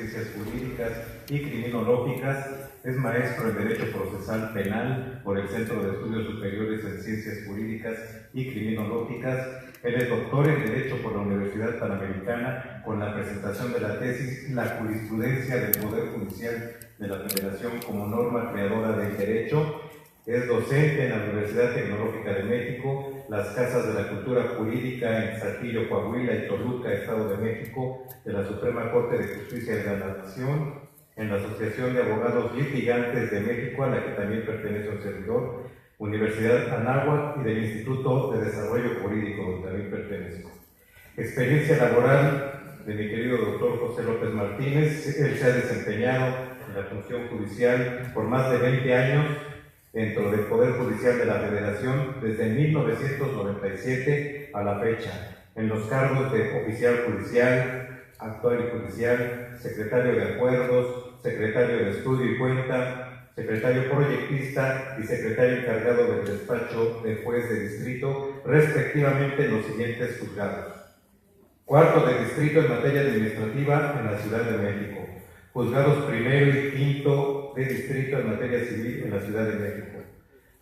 Ciencias Jurídicas y Criminológicas, es maestro en Derecho Procesal Penal por el Centro de Estudios Superiores en Ciencias Jurídicas y Criminológicas. Él es doctor en Derecho por la Universidad Panamericana con la presentación de la tesis La jurisprudencia del Poder Judicial de la Federación como norma creadora del derecho. Es docente en la Universidad Tecnológica de México, las Casas de la Cultura Jurídica en Saltillo, Coahuila y Toluca, Estado de México, de la Suprema Corte de Justicia de la Nación, en la Asociación de Abogados Litigantes de México, a la que también pertenece un servidor, Universidad Anáhuac, y del Instituto de Desarrollo Jurídico, donde también pertenezco. Experiencia laboral de mi querido doctor José López Martínez. Él se ha desempeñado en la función judicial por más de 20 años dentro del Poder Judicial de la Federación desde 1997 a la fecha, en los cargos de oficial judicial, actuario judicial, secretario de acuerdos, secretario de estudio y cuenta, secretario proyectista y secretario encargado del despacho de juez de distrito, respectivamente en los siguientes juzgados. Cuarto de distrito en materia administrativa en la Ciudad de México. Juzgados primero y quinto de distrito en materia civil en la Ciudad de México.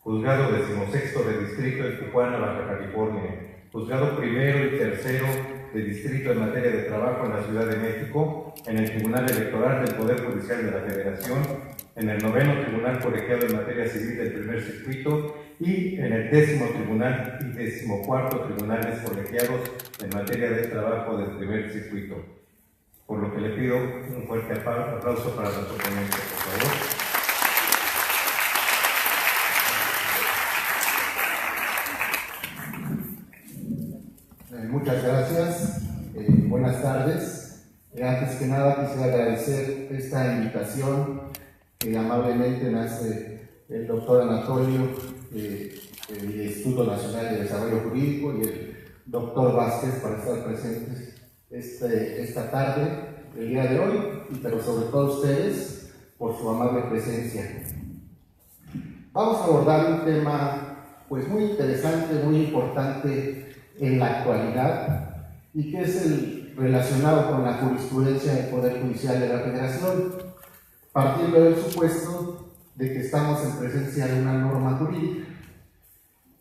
Juzgado 16º de distrito en Tijuana, Baja California. Juzgado primero y tercero de distrito en materia de trabajo en la Ciudad de México, en el Tribunal Electoral del Poder Judicial de la Federación, en el 9º Tribunal Colegiado en materia civil del Primer Circuito y en el 10º Tribunal y 14º Tribunales Colegiados en materia de trabajo del Primer Circuito. Por lo que le pido un fuerte aplauso para nuestro ponente, por favor. Muchas gracias. Buenas tardes. Antes que nada quisiera agradecer esta invitación que amablemente me hace el doctor Anatolio del Instituto Nacional de Desarrollo Jurídico y el doctor Vázquez para estar presentes esta tarde, el día de hoy, pero sobre todo ustedes por su amable presencia. Vamos a abordar un tema pues muy interesante, muy importante en la actualidad y que es el relacionado con la jurisprudencia del Poder Judicial de la Federación, partiendo del supuesto de que estamos en presencia de una norma jurídica.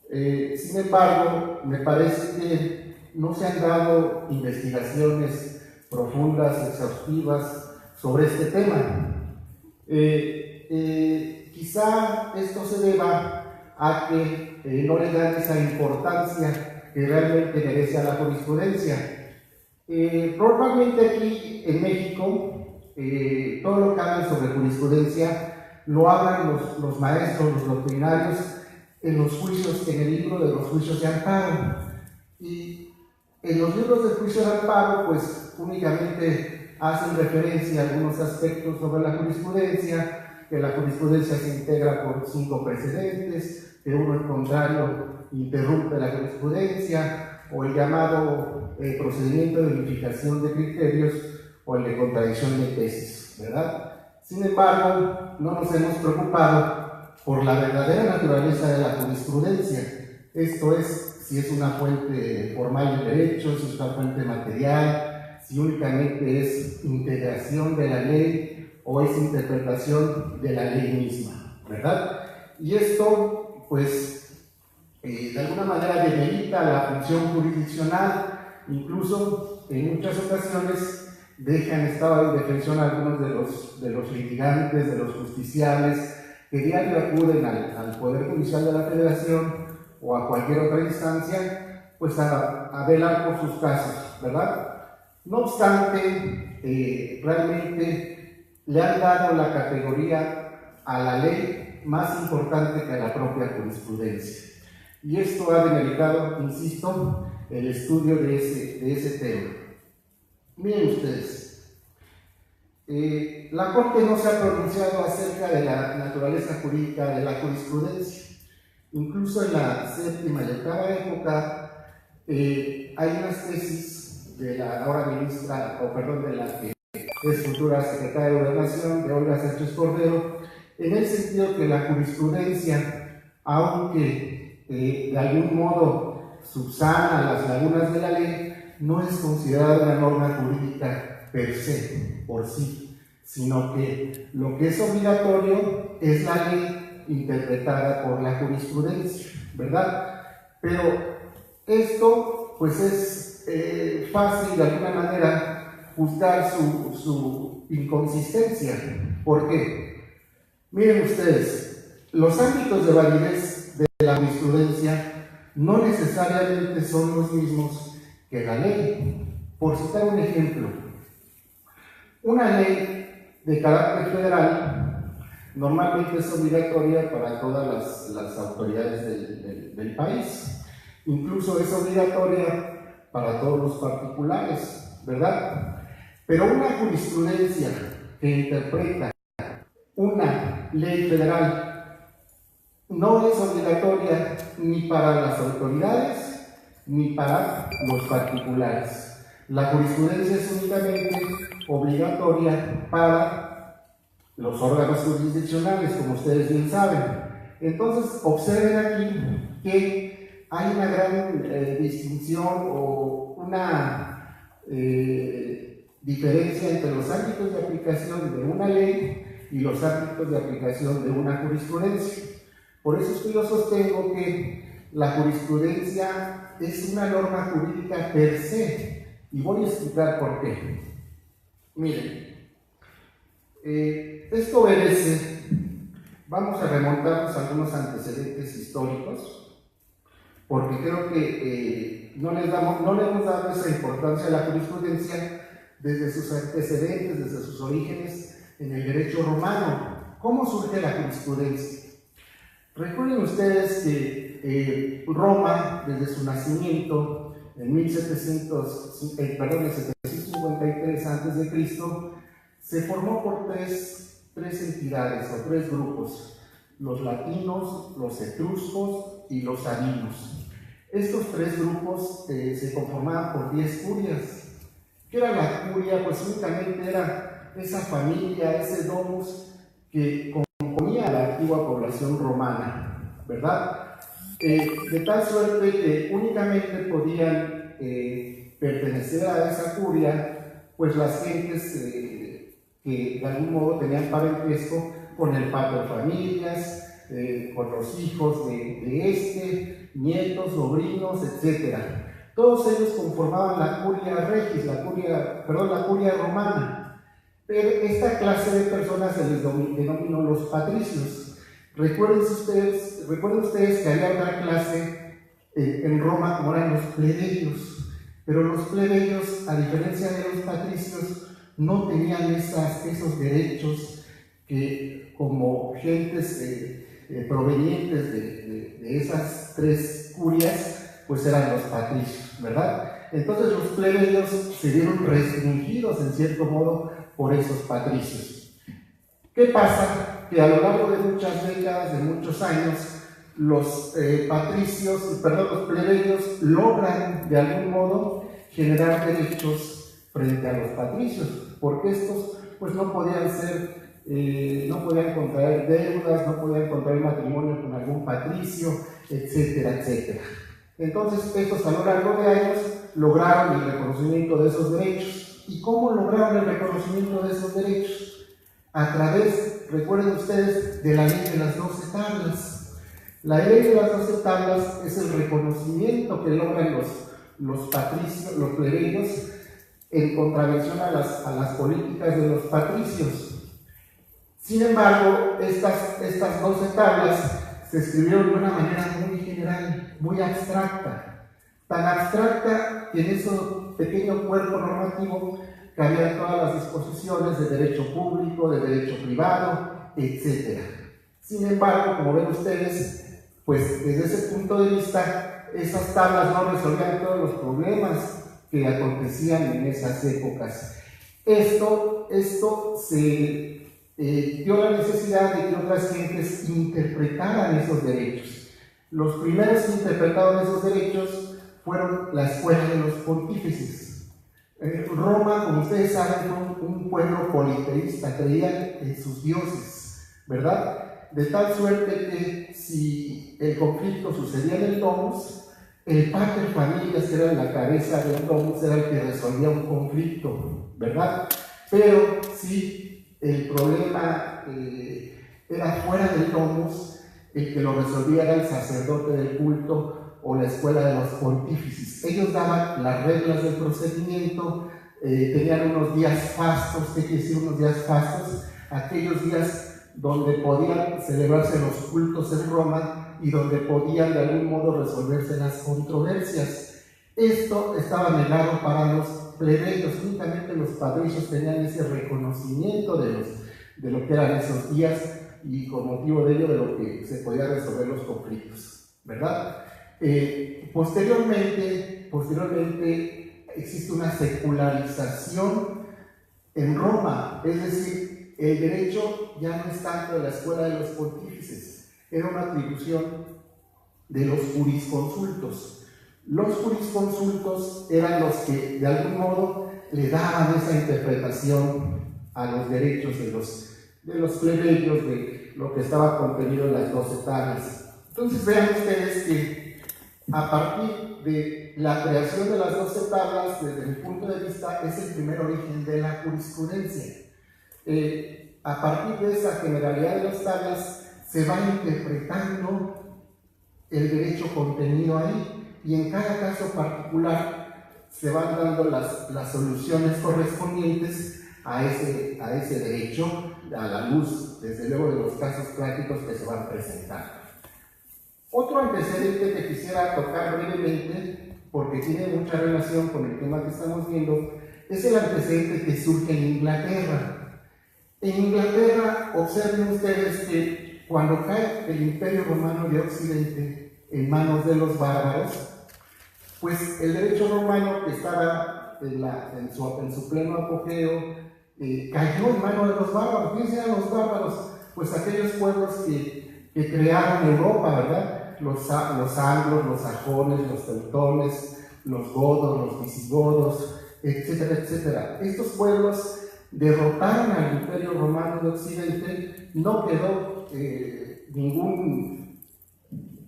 Sin embargo, me parece que no se han dado investigaciones profundas, exhaustivas sobre este tema. Quizá esto se deba a que no le dan esa importancia que realmente merece a la jurisprudencia. Probablemente aquí en México, todo lo que hablan sobre jurisprudencia lo hablan los maestros, los doctrinarios, en los juicios, en el libro de los juicios de amparo. Y en los libros de juicio de amparo, pues únicamente hacen referencia a algunos aspectos sobre la jurisprudencia, que la jurisprudencia se integra por 5 precedentes, que uno en contrario interrumpe la jurisprudencia, o el llamado procedimiento de unificación de criterios, o el de contradicción de tesis, ¿verdad? Sin embargo, no nos hemos preocupado por la verdadera naturaleza de la jurisprudencia, esto es, si es una fuente formal de derecho, si es una fuente material, si únicamente es integración de la ley o es interpretación de la ley misma, ¿verdad? Y esto, pues, de alguna manera demerita la función jurisdiccional, incluso en muchas ocasiones deja en estado de indefensión a algunos de los litigantes, de los justiciables, que diario acuden al Poder Judicial de la Federación o a cualquier otra instancia, pues a velar por sus casos, ¿verdad? No obstante, realmente le han dado la categoría a la ley más importante que a la propia jurisprudencia. Y esto ha demeritado, insisto, el estudio de ese tema. Miren ustedes, la Corte no se ha pronunciado acerca de la naturaleza jurídica de la jurisprudencia. Incluso en la 7ª y 8ª época hay unas tesis de la ahora ministra, de la que es futura secretaria de Gobernación, de Olga Sánchez Cordero, en el sentido que la jurisprudencia, aunque de algún modo subsana las lagunas de la ley, no es considerada una norma jurídica per se, por sí, sino que lo que es obligatorio es la ley interpretada por la jurisprudencia, ¿verdad? Pero esto pues es fácil de alguna manera juzgar su inconsistencia. ¿Por qué? Miren ustedes, los ámbitos de validez de la jurisprudencia no necesariamente son los mismos que la ley. Por citar un ejemplo, una ley de carácter federal normalmente es obligatoria para todas las autoridades del país. Incluso es obligatoria para todos los particulares, ¿verdad? Pero una jurisprudencia que interpreta una ley federal no es obligatoria ni para las autoridades ni para los particulares. La jurisprudencia es únicamente obligatoria para los órganos jurisdiccionales, como ustedes bien saben. Entonces, observen aquí que hay una gran distinción o una diferencia entre los ámbitos de aplicación de una ley y los ámbitos de aplicación de una jurisprudencia. Por eso es que yo sostengo que la jurisprudencia es una norma jurídica per se, y voy a explicar por qué. Miren, esto obedece, vamos a remontarnos a algunos antecedentes históricos, porque creo que no le hemos dado esa importancia a la jurisprudencia desde sus antecedentes, desde sus orígenes en el derecho romano. ¿Cómo surge la jurisprudencia? Recuerden ustedes que Roma, desde su nacimiento en 753 a.C., se formó por tres entidades o tres grupos: los latinos, los etruscos y los sabinos. Estos tres grupos se conformaban por 10 curias. ¿Qué era la curia? Pues únicamente era esa familia, ese domus que componía a la antigua población romana, ¿verdad? De tal suerte que únicamente podían pertenecer a esa curia pues las gentes que de algún modo tenían parentesco con el patrofamilias, con los hijos de nietos, sobrinos, etc. Todos ellos conformaban la curia regis, la curia romana. Pero esta clase de personas se les denominó los patricios. Recuerden ustedes que había otra clase en Roma como eran los plebeyos, pero los plebeyos, a diferencia de los patricios, no tenían esos derechos que como gentes provenientes de esas tres curias, pues eran los patricios, ¿verdad? Entonces los plebeyos se vieron restringidos en cierto modo por esos patricios. ¿Qué pasa? Que a lo largo de muchas décadas, de muchos años, los plebeyos logran de algún modo generar derechos frente a los patricios, porque estos pues no podían contraer deudas, no podían contraer matrimonio con algún patricio, etcétera, etcétera. Entonces estos a lo largo de años lograron el reconocimiento de esos derechos. ¿Y cómo lograron el reconocimiento de esos derechos? A través, recuerden ustedes, de la ley de las 12 tablas. La ley de las 12 tablas es el reconocimiento que logran los patricios, los plebeyos, en contravención a las políticas de los patricios. Sin embargo, estas 12 tablas se escribieron de una manera muy general, muy abstracta, tan abstracta que en ese pequeño cuerpo normativo cabían todas las disposiciones de derecho público, de derecho privado, etc. Sin embargo, como ven ustedes, pues desde ese punto de vista, esas tablas no resolvían todos los problemas que acontecían en esas épocas. Esto se dio la necesidad de que otras gentes interpretaran esos derechos. Los primeros que interpretaron esos derechos fueron la escuela de los pontífices. Roma, como ustedes saben, fue un pueblo politeísta, creían en sus dioses, ¿verdad? De tal suerte que si el conflicto sucedía en el domus, el pater familias, que era la cabeza del domus, era el que resolvía un conflicto, ¿verdad? Pero si el problema era fuera del domus, el que lo resolvía era el sacerdote del culto o la escuela de los pontífices. Ellos daban las reglas del procedimiento, tenían unos días fastos. ¿Qué quiere decir unos días fastos? Aquellos días donde podían celebrarse los cultos en Roma y donde podían de algún modo resolverse las controversias. Esto estaba negado para los plebeyos, únicamente los padrillos tenían ese reconocimiento de lo que eran esos días y con motivo de ello de lo que se podían resolver los conflictos, ¿verdad? Posteriormente existe una secularización en Roma, es decir, el derecho ya no es tanto de la escuela de los pontífices, era una atribución de los jurisconsultos. Los jurisconsultos eran los que de algún modo le daban esa interpretación a los derechos de los plebeyos, de lo que estaba contenido en las 12 tablas. Entonces vean ustedes que a partir de la creación de las 12 tablas, desde mi punto de vista, es el primer origen de la jurisprudencia. A partir de esa generalidad de las tablas se va interpretando el derecho contenido ahí y en cada caso particular se van dando las soluciones correspondientes a ese derecho, a la luz, desde luego, de los casos prácticos que se van presentando. Otro antecedente que quisiera tocar brevemente, porque tiene mucha relación con el tema que estamos viendo, es el antecedente que surge en Inglaterra. En Inglaterra, observen ustedes que cuando cae el Imperio Romano de Occidente en manos de los bárbaros, pues el derecho romano, que estaba en su pleno apogeo, cayó en manos de los bárbaros. ¿Quiénes eran los bárbaros? Pues aquellos pueblos que crearon Europa, ¿verdad? Los anglos, los sajones, los teutones, los godos, los visigodos, etcétera, etcétera. Estos pueblos derrotaron al Imperio Romano de Occidente. No quedó ningún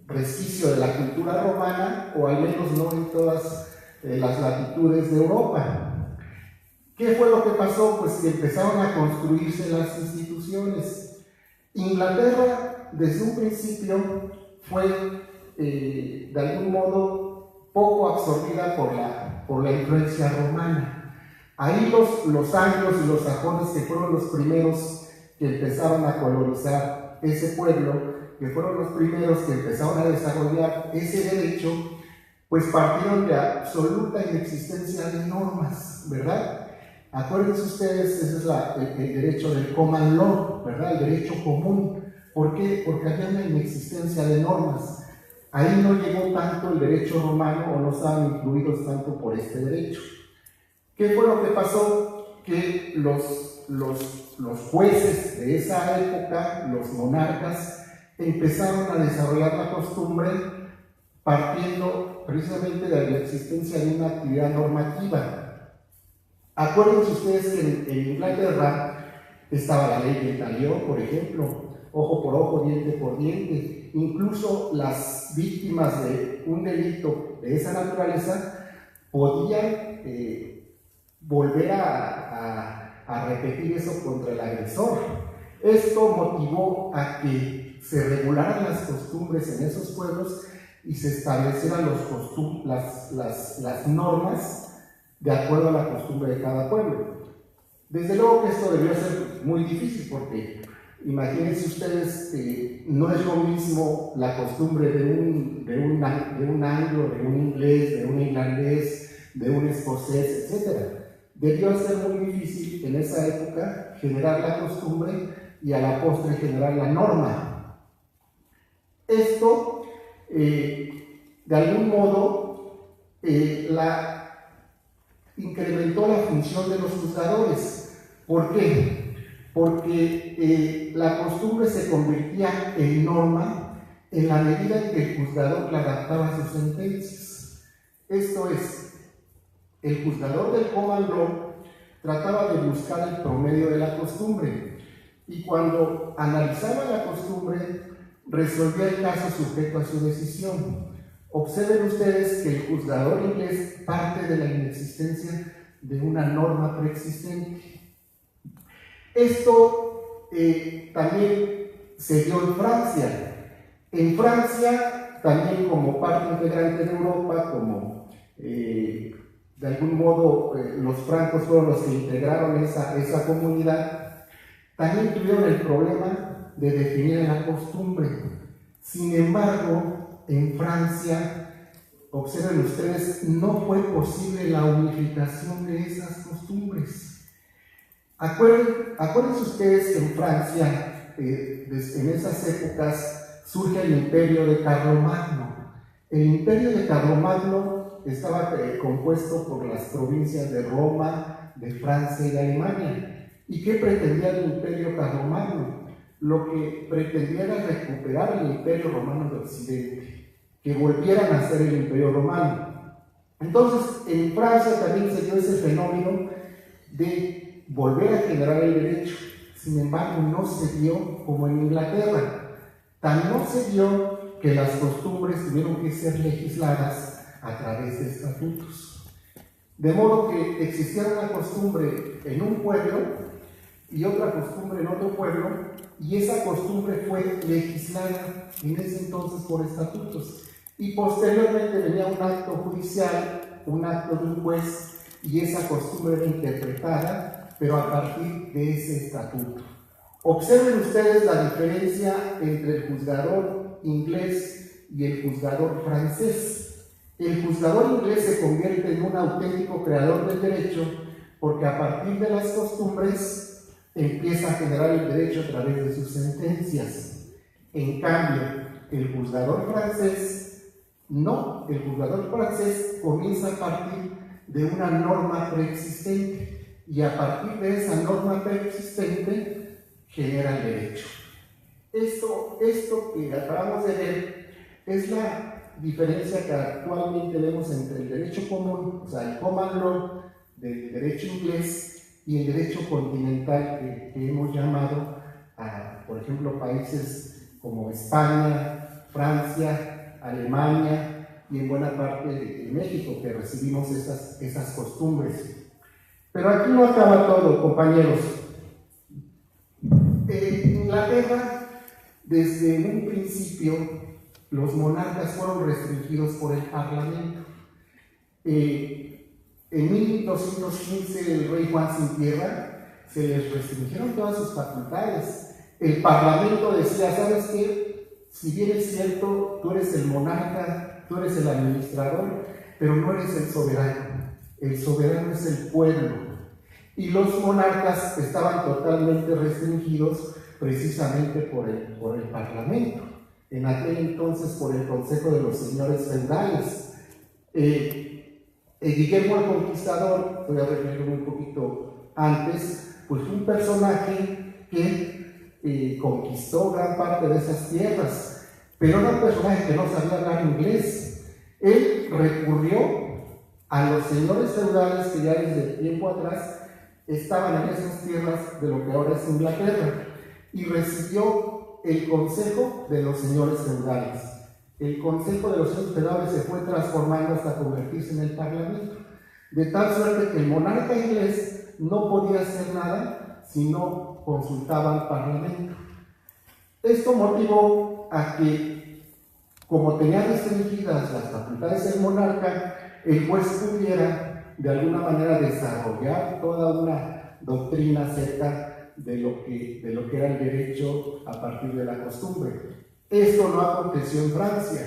resquicio de la cultura romana, o al menos no en todas las latitudes de Europa. ¿Qué fue lo que pasó? Pues que empezaron a construirse las instituciones. Inglaterra, desde un principio, fue de algún modo poco absorbida por la influencia romana. Ahí los anglos y los sajones, que fueron los primeros que empezaron a colonizar ese pueblo, que fueron los primeros que empezaron a desarrollar ese derecho, pues partieron de absoluta inexistencia de normas, ¿verdad? Acuérdense ustedes, ese es el derecho del common law, ¿verdad? El derecho común. ¿Por qué? Porque había una inexistencia de normas. Ahí no llegó tanto el derecho romano, o no estaban incluidos tanto por este derecho. ¿Qué fue lo que pasó? Que los jueces de esa época, los monarcas, empezaron a desarrollar la costumbre partiendo precisamente de la existencia de una actividad normativa. Acuérdense ustedes que en Inglaterra estaba la ley de talión, por ejemplo, ojo por ojo, diente por diente. Incluso las víctimas de un delito de esa naturaleza podían volver a repetir eso contra el agresor. Esto motivó a que se regularan las costumbres en esos pueblos y se establecieran las normas de acuerdo a la costumbre de cada pueblo. Desde luego que esto debió ser muy difícil, porque imagínense ustedes que no es lo mismo la costumbre de un anglo, de un inglés, de un irlandés, de un escocés, etc. Debió ser muy difícil en esa época generar la costumbre y a la postre generar la norma. Esto, de algún modo, incrementó la función de los juzgadores. ¿Por qué? Porque la costumbre se convertía en norma en la medida en que el juzgador la adaptaba a sus sentencias. Esto es, el juzgador del common law trataba de buscar el promedio de la costumbre, y cuando analizaba la costumbre resolvía el caso sujeto a su decisión. Observen ustedes que el juzgador inglés parte de la inexistencia de una norma preexistente. Esto también se dio en Francia. En Francia, también como parte integrante de Europa, como de algún modo los francos fueron los que integraron esa comunidad, también tuvieron el problema de definir la costumbre. Sin embargo, en Francia, observen ustedes, no fue posible la unificación de esas costumbres. Acuérdense ustedes que en Francia, en esas épocas, surge el imperio de Carlomagno. El imperio de Carlomagno estaba compuesto por las provincias de Roma, de Francia y de Alemania. ¿Y qué pretendía el imperio Carlomagno? Lo que pretendía era recuperar el imperio romano de Occidente, que volvieran a ser el imperio romano. Entonces, en Francia también se dio ese fenómeno de volver a generar el derecho. Sin embargo, no se dio como en Inglaterra. Tan no se dio que las costumbres tuvieron que ser legisladas a través de estatutos. De modo que existiera una costumbre en un pueblo y otra costumbre en otro pueblo, y esa costumbre fue legislada en ese entonces por estatutos. Y posteriormente venía un acto judicial, un acto de un juez, y esa costumbre era interpretada, pero a partir de ese estatuto. Observen ustedes la diferencia entre el juzgador inglés y el juzgador francés. El juzgador inglés se convierte en un auténtico creador del derecho porque a partir de las costumbres empieza a generar el derecho a través de sus sentencias. En cambio, el juzgador francés no, el juzgador francés comienza a partir de una norma preexistente y a partir de esa norma preexistente genera el derecho. Esto que acabamos de ver es la diferencia que actualmente vemos entre el derecho común, o sea, el common law del derecho inglés, y el derecho continental que hemos llamado a, por ejemplo, países como España, Francia, Alemania y en buena parte de México, que recibimos esas costumbres. Pero aquí no acaba todo, compañeros. En Inglaterra, desde un principio, los monarcas fueron restringidos por el Parlamento. En 1215 el rey Juan sin tierra se les restringieron todas sus facultades. El Parlamento decía, ¿sabes qué? Si bien es cierto, tú eres el monarca, tú eres el administrador, pero no eres el soberano. El soberano es el pueblo. Y los monarcas estaban totalmente restringidos precisamente por el Parlamento. En aquel entonces por el Consejo de los Señores Feudales. Guillermo el Conquistador, voy a referirme un poquito antes, pues fue un personaje que conquistó gran parte de esas tierras, pero era un personaje que no sabía hablar inglés. Él recurrió a los señores feudales que ya desde tiempo atrás estaban en esas tierras de lo que ahora es Inglaterra, y recibió el consejo de los señores feudales. El consejo de los señores feudales se fue transformando hasta convertirse en el Parlamento, de tal suerte que el monarca inglés no podía hacer nada si no consultaba al Parlamento. Esto motivó a que, como tenía restringidas las facultades del monarca, el juez pudiera de alguna manera desarrollar toda una doctrina acerca de lo que era el derecho a partir de la costumbre. Esto no aconteció en Francia.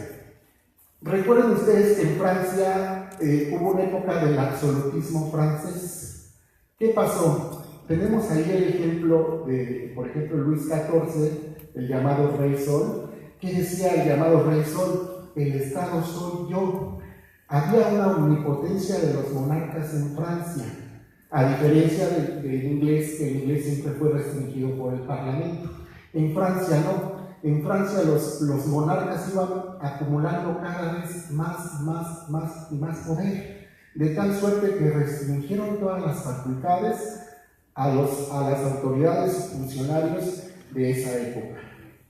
Recuerden ustedes que en Francia hubo una época del absolutismo francés. ¿Qué pasó? Tenemos ahí el ejemplo de, por ejemplo, Luis XIV, el llamado Rey Sol. ¿Qué decía el llamado Rey Sol? El Estado soy yo. Había una omnipotencia de los monarcas en Francia, a diferencia del inglés, que el inglés siempre fue restringido por el Parlamento. En Francia no. En Francia los monarcas iban acumulando cada vez más poder, de tal suerte que restringieron todas las facultades a las autoridades y funcionarios de esa época.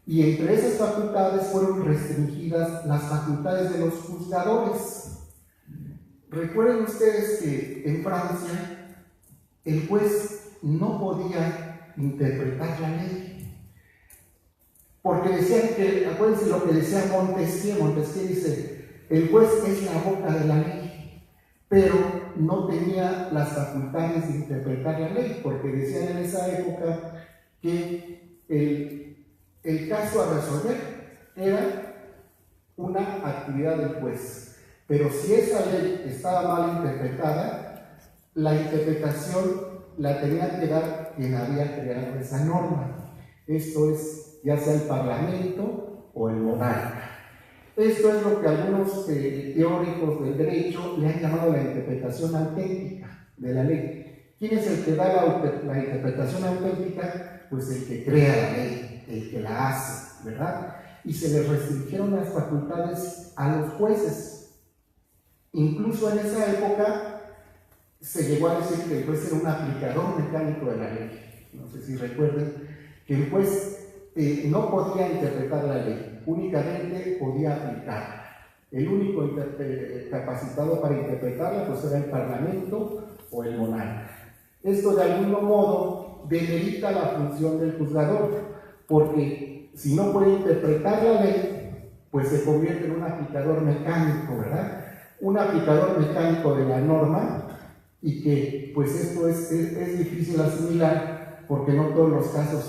Y entre esas facultades fueron restringidas las facultades de los juzgadores. Recuerden ustedes que en Francia el juez no podía interpretar la ley. Porque decían que, acuérdense lo que decía Montesquieu. Montesquieu dice, el juez es la boca de la ley, pero no tenía las facultades de interpretar la ley, porque decían en esa época que el caso a resolver era una actividad del juez. Pero si esa ley estaba mal interpretada, la interpretación la tenía que dar quien había creado esa norma. Esto es, ya sea el Parlamento o el monarca. Esto es lo que algunos teóricos del derecho le han llamado la interpretación auténtica de la ley. ¿Quién es el que da la interpretación auténtica? Pues el que crea la ley, el que la hace, ¿verdad? Y se les restringieron las facultades a los jueces. Incluso en esa época se llegó a decir que el juez era un aplicador mecánico de la ley. No sé si recuerden que el juez no podía interpretar la ley, únicamente podía aplicarla. El único capacitado para interpretarla pues era el Parlamento o el monarca. Esto de algún modo demerita la función del juzgador, porque si no puede interpretar la ley, pues se convierte en un aplicador mecánico, ¿verdad? Un aplicador mecánico de la norma, y que pues esto es difícil asimilar porque no todos los casos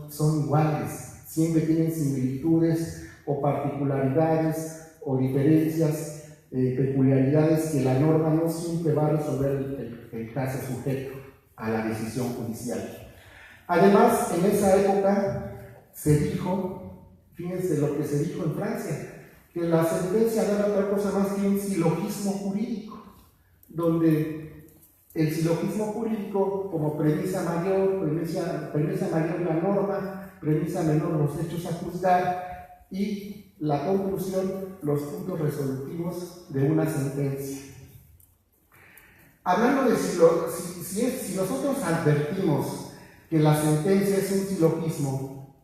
son iguales, siempre tienen similitudes o particularidades o diferencias, peculiaridades que la norma no siempre va a resolver el caso sujeto a la decisión judicial. Además, en esa época se dijo, fíjense lo que se dijo en Francia, que la sentencia no era otra cosa más que un silogismo jurídico, donde el silogismo jurídico como premisa mayor la norma, premisa menor los hechos a juzgar y la conclusión, los puntos resolutivos de una sentencia. Hablando de si nosotros advertimos que la sentencia es un silogismo,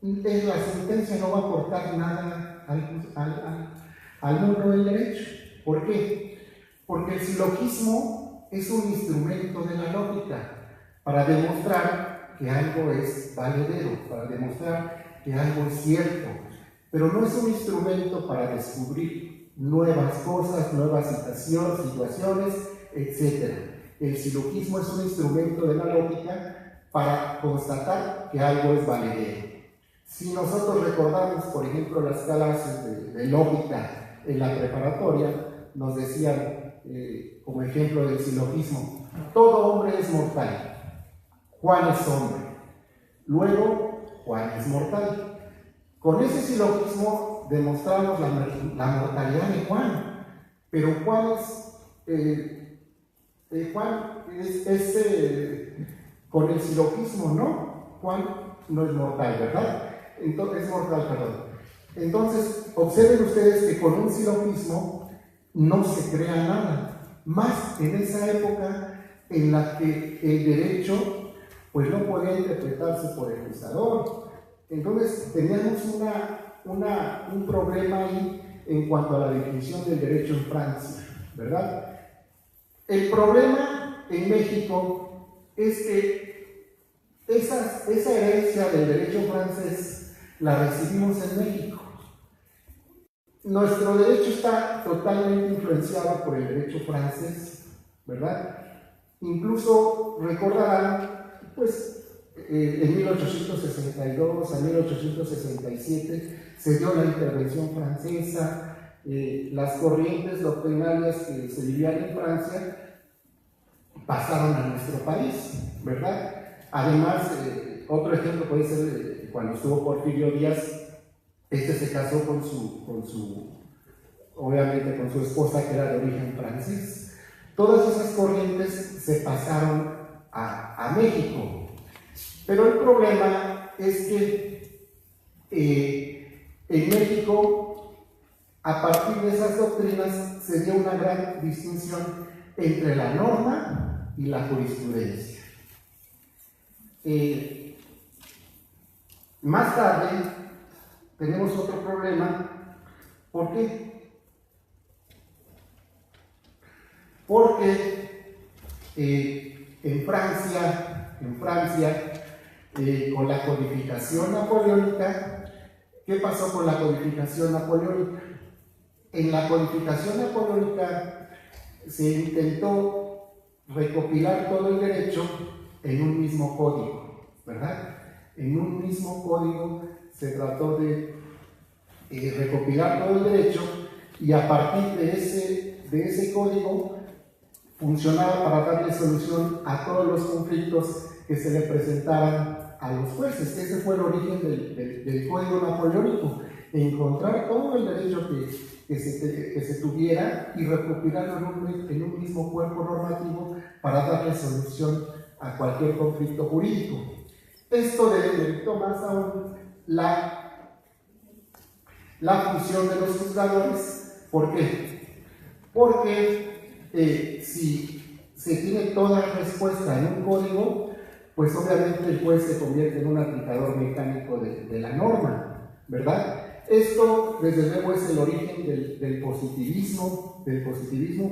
la sentencia no va a aportar nada al mundo del derecho. ¿Por qué? Porque el silogismo es un instrumento de la lógica para demostrar que algo es valedero, para demostrar que algo es cierto, pero no es un instrumento para descubrir nuevas cosas, nuevas situaciones, etc. El silogismo es un instrumento de la lógica para constatar que algo es valedero. Si nosotros recordamos, por ejemplo, las clases de lógica en la preparatoria, nos decían, como ejemplo del silogismo, todo hombre es mortal, Juan es hombre, luego Juan es mortal. Con ese silogismo demostramos la mortalidad de Juan, pero Juan con el silogismo no, Juan no es mortal, ¿verdad? Entonces, es mortal, perdón. Entonces, observen ustedes que con un silogismo no se crea nada, más en esa época en la que el derecho pues no podía interpretarse por el juzgador. Entonces teníamos un problema ahí en cuanto a la definición del derecho en Francia, ¿verdad? El problema en México es que esa herencia del derecho francés la recibimos en México. Nuestro derecho está totalmente influenciado por el derecho francés, ¿verdad? Incluso recordarán, pues, en 1862 a 1867 se dio la intervención francesa, las corrientes doctrinarias que se vivían en Francia pasaron a nuestro país, ¿verdad? Además, otro ejemplo puede ser cuando estuvo Porfirio Díaz. Se casó obviamente con su esposa, que era de origen francés. Todas esas corrientes se pasaron a México. Pero el problema es que en México, a partir de esas doctrinas, se dio una gran distinción entre la norma y la jurisprudencia. Más tarde, tenemos otro problema. ¿Por qué? Porque en Francia con la codificación napoleónica. ¿Qué pasó con la codificación napoleónica? En la codificación napoleónica se intentó recopilar todo el derecho en un mismo código, ¿verdad? En un mismo código se trató de recopilar todo el derecho, y a partir de ese código funcionaba para darle solución a todos los conflictos que se le presentaban a los jueces. Ese fue el origen del Código Napoleónico, encontrar todo el derecho que se tuviera y recopilarlo en un mismo cuerpo normativo para darle solución a cualquier conflicto jurídico. Esto debilitó más aún la función de los juzgadores. ¿Por qué? Porque si se tiene toda respuesta en un código, pues obviamente el juez se convierte en un aplicador mecánico de la norma, ¿verdad? Esto, desde luego, es el origen del positivismo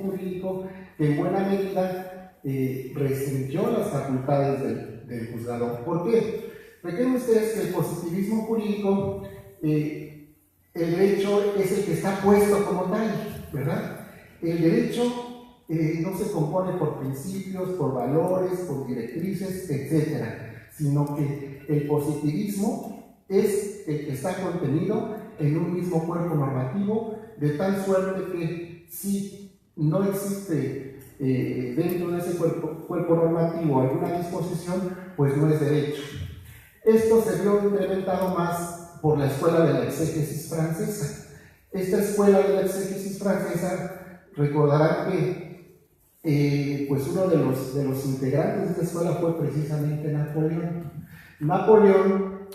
jurídico, que en buena medida restringió las facultades del juzgador. ¿Por qué? Recuerden ustedes que el positivismo jurídico, el derecho es el que está puesto como tal, ¿verdad? El derecho no se compone por principios, por valores, por directrices, etc., sino que el positivismo es el que está contenido en un mismo cuerpo normativo, de tal suerte que si no existe dentro de ese cuerpo normativo alguna disposición, pues no es derecho. Esto se vio incrementado más por la escuela de la exégesis francesa. Esta escuela de la exégesis francesa, recordarán que pues uno de los integrantes de esta escuela fue precisamente Napoleón. Napoleón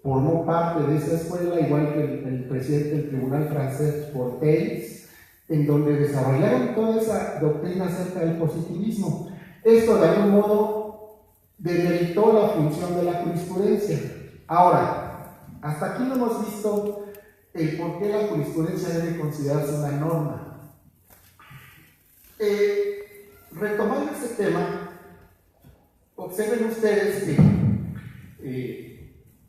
formó parte de esta escuela, igual que el presidente del tribunal francés, Porteis, en donde desarrollaron toda esa doctrina acerca del positivismo. Esto, de algún modo, debilitó la función de la jurisprudencia. Ahora, hasta aquí no hemos visto el por qué la jurisprudencia debe considerarse una norma. Retomando este tema, observen ustedes que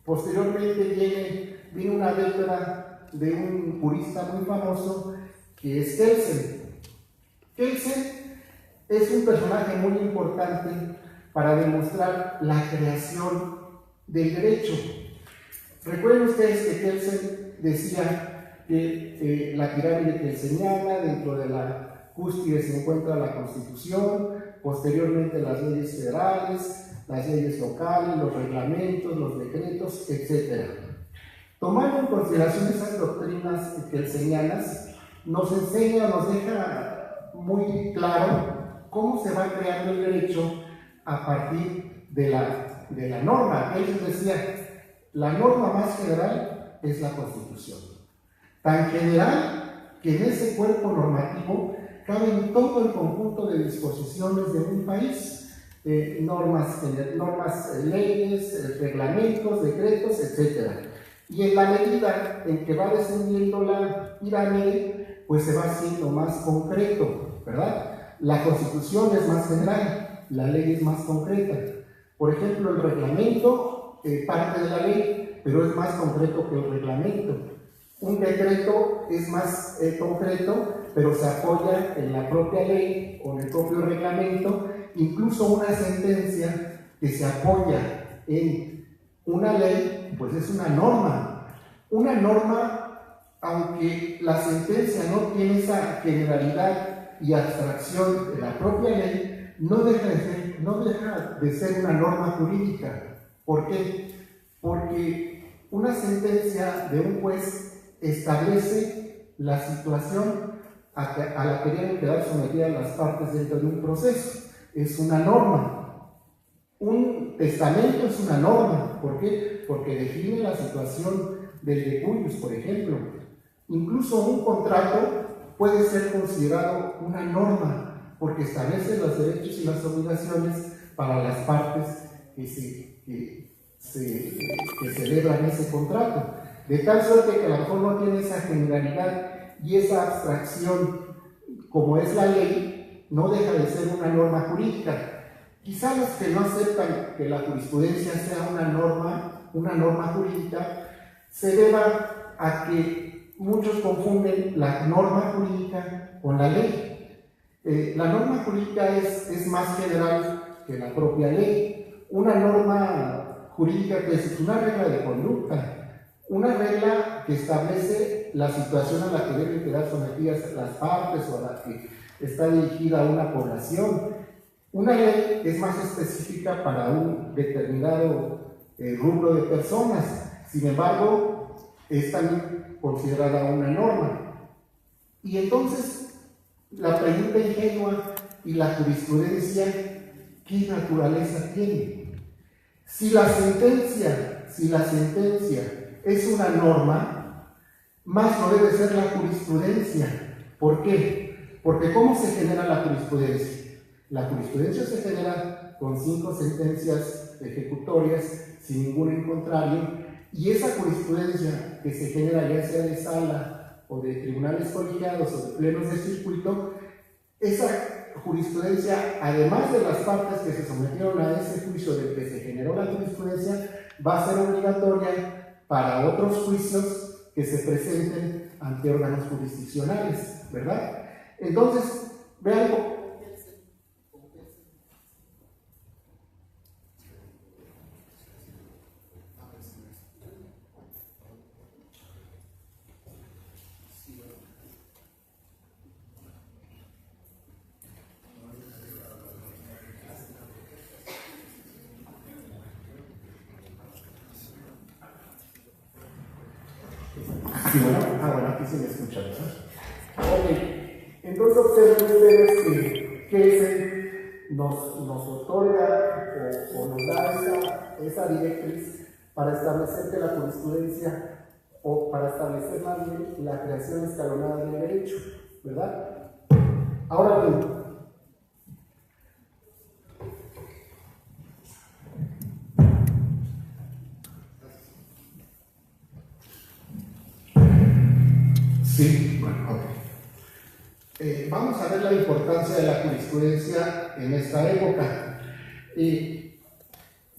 posteriormente viene una letra de un jurista muy famoso, que es Kelsen. Kelsen es un personaje muy importante para demostrar la creación del derecho. Recuerden ustedes que Kelsen decía que la pirámide kelseniana, dentro de la cúspide se encuentra la Constitución, posteriormente las leyes federales, las leyes locales, los reglamentos, los decretos, etc. Tomando en consideración esas doctrinas kelsenianas, nos enseña, nos deja muy claro cómo se va creando el derecho a partir de la norma. Él decía, la norma más general es la Constitución. Tan general que en ese cuerpo normativo caben todo el conjunto de disposiciones de un país, normas, leyes, reglamentos, decretos, etc. Y en la medida en que va descendiendo la pirámide, pues se va haciendo más concreto, ¿verdad? La Constitución es más general, la ley es más concreta. Por ejemplo, el reglamento parte de la ley, pero es más concreto que el reglamento. Un decreto es más concreto, pero se apoya en la propia ley o en el propio reglamento. Incluso una sentencia que se apoya en una ley, pues es una norma. Una norma, aunque la sentencia no tiene esa generalidad y abstracción de la propia ley, no deja de ser una norma jurídica. ¿Por qué? Porque una sentencia de un juez establece la situación a la que deben quedar sometidas las partes dentro de un proceso. Es una norma. Un testamento es una norma. ¿Por qué? Porque define la situación del de cuyos, por ejemplo. Incluso un contrato puede ser considerado una norma, porque establece los derechos y las obligaciones para las partes que celebran ese contrato. De tal suerte que a lo mejor no tiene esa generalidad y esa abstracción como es la ley, no deja de ser una norma jurídica. Quizá los que no aceptan que la jurisprudencia sea una norma jurídica, se deba a que muchos confunden la norma jurídica con la ley. La norma jurídica es más general que la propia ley. Una norma jurídica que es una regla de conducta, una regla que establece la situación a la que deben quedar sometidas las partes o a la que está dirigida a una población. Una ley es más específica para un determinado rubro de personas, sin embargo, es también considerada una norma. Y entonces, la pregunta ingenua y la jurisprudencia, ¿qué naturaleza tiene? Si la sentencia es una norma, más no debe ser la jurisprudencia. ¿Por qué? Porque ¿cómo se genera la jurisprudencia? La jurisprudencia se genera con 5 sentencias ejecutorias sin ningún en contrario, y esa jurisprudencia que se genera ya sea de sala o de tribunales colegiados o de plenos de circuito, esa jurisprudencia, además de las partes que se sometieron a ese juicio del que se generó la jurisprudencia, va a ser obligatoria para otros juicios que se presenten ante órganos jurisdiccionales, ¿verdad? Entonces, vean. Sí, bueno, aquí se me escucha, ¿verdad? Ok, entonces observen ustedes que nos otorga o nos da esa directriz para establecer que la jurisprudencia, o para establecer más bien la creación escalonada del derecho, ¿verdad? Ahora bien, sí, bueno, ok. Vamos a ver la importancia de la jurisprudencia en esta época.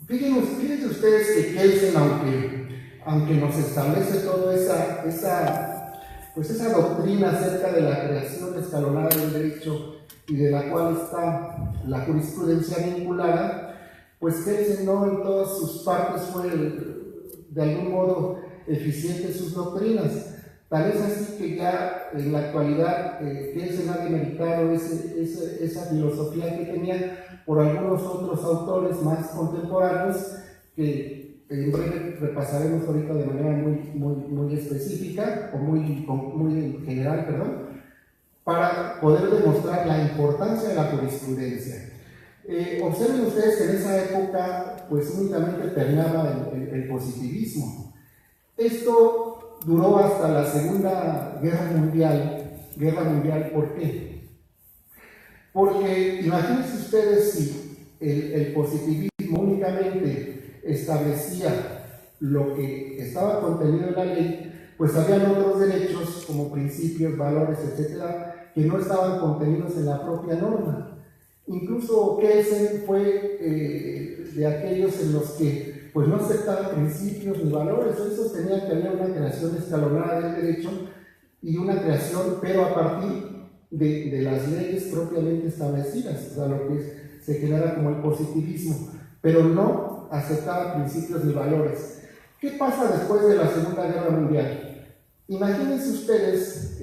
Fíjense ustedes que Kelsen, aunque nos establece toda esa doctrina acerca de la creación escalonada del derecho y de la cual está la jurisprudencia vinculada, pues Kelsen no en todas sus partes fue de algún modo eficiente en sus doctrinas. Tal es así que ya en la actualidad Kelsen ha demeritado esa filosofía que tenía por algunos otros autores más contemporáneos que en breve repasaremos ahorita de manera muy específica o muy general, para poder demostrar la importancia de la jurisprudencia. Observen ustedes que en esa época pues únicamente permeaba el positivismo. Esto duró hasta la Segunda Guerra Mundial. ¿Por qué? Porque imagínense ustedes si el positivismo únicamente establecía lo que estaba contenido en la ley, pues habían otros derechos como principios, valores, etcétera, que no estaban contenidos en la propia norma. Incluso Kelsen fue de aquellos en los que pues no aceptaban principios ni valores. Él sostenía que había una creación escalonada del derecho y una creación, pero a partir de las leyes propiamente establecidas, o sea, lo que se genera como el positivismo, pero no aceptaba principios ni valores. ¿Qué pasa después de la Segunda Guerra Mundial? Imagínense ustedes